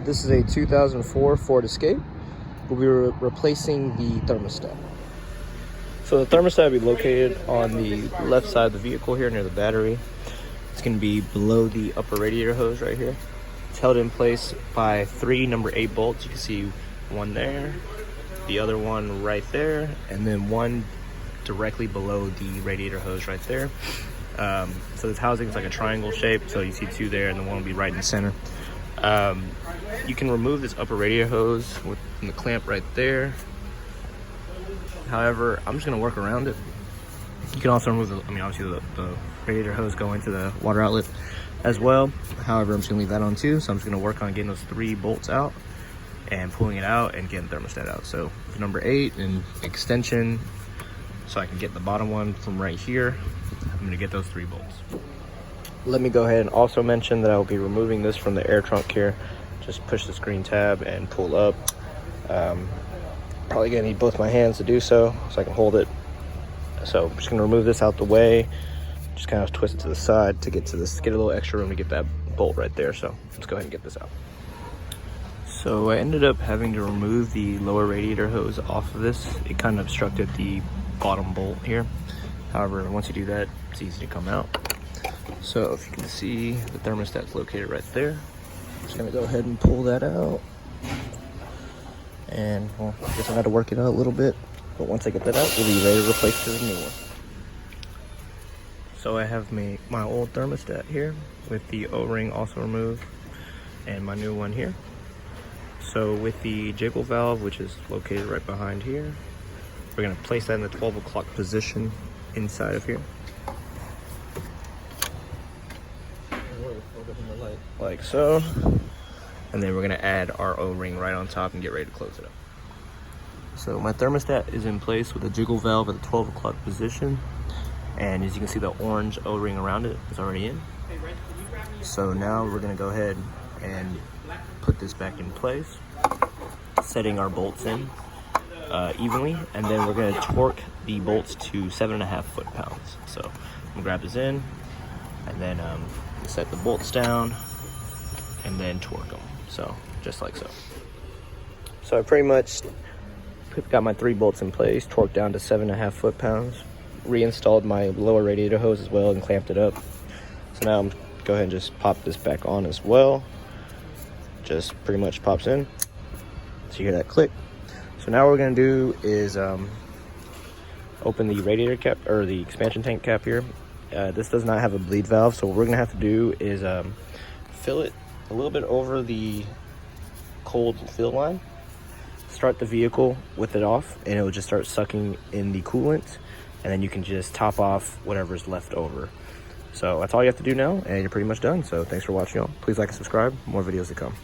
This is a 2004 Ford Escape. We'll be replacing the thermostat. So the thermostat will be located on the left side of the vehicle here near the battery. It's going to be below the upper radiator hose right here. It's held in place by 3 number 8 bolts. You can see one there, the other one right there, and then one directly below the radiator hose right there. So this housing is like a triangle shape, so you see 2 there and the one will be right in the center. You can remove this upper radiator hose with the clamp right there. However, I'm just going to work around it. You can also remove obviously the radiator hose going to the water outlet as well. However, I'm just going to leave that on too. So I'm just going to work on getting those 3 bolts out and pulling it out and getting the thermostat out. So number 8 and extension, so I can get the bottom one from right here. I'm going to get those 3 bolts. Let me go ahead and also mention that I will be removing this from the air trunk here. Just push the screen tab and pull up. Probably gonna need both my hands to do so I can hold it. So I'm just gonna remove this out the way, just kind of twist it to the side to get to this, get a little extra room to get that bolt right there. So let's go ahead and get this out. So I ended up having to remove the lower radiator hose off of this. It kind of obstructed the bottom bolt here. However, once you do that, it's easy to come out. So if you can see, the thermostat's located right there. I'm just gonna go ahead and pull that out. And well, I guess I had to work it out a little bit, but once I get that out, we'll be ready to replace the new one. So I have my old thermostat here with the O-ring also removed, and my new one here. So with the jiggle valve, which is located right behind here, we're gonna place that in the 12 o'clock position inside of here. Like so. And then we're gonna add our O-ring right on top and get ready to close it up. So my thermostat is in place with a jiggle valve at the 12 o'clock position. And as you can see, the orange O-ring around it is already in. So now we're gonna go ahead and put this back in place, setting our bolts in evenly. And then we're gonna torque the bolts to 7.5 foot-pounds. So I'm gonna grab this in and then set the bolts down and then torque them. So just like so. So I pretty much got my 3 bolts in place, torqued down to 7.5 foot-pounds, reinstalled my lower radiator hose as well and clamped it up. So now I'm go ahead and just pop this back on as well. Just pretty much pops in. So you hear that click. So now what we're gonna do is open the radiator cap or the expansion tank cap here. This does not have a bleed valve, so what we're gonna have to do is fill it a little bit over the cold fill line, start the vehicle with it off, and it will just start sucking in the coolant, and then you can just top off whatever's left over. So that's all you have to do now, and you're pretty much done. So thanks for watching, y'all. Please like and subscribe. More videos to come.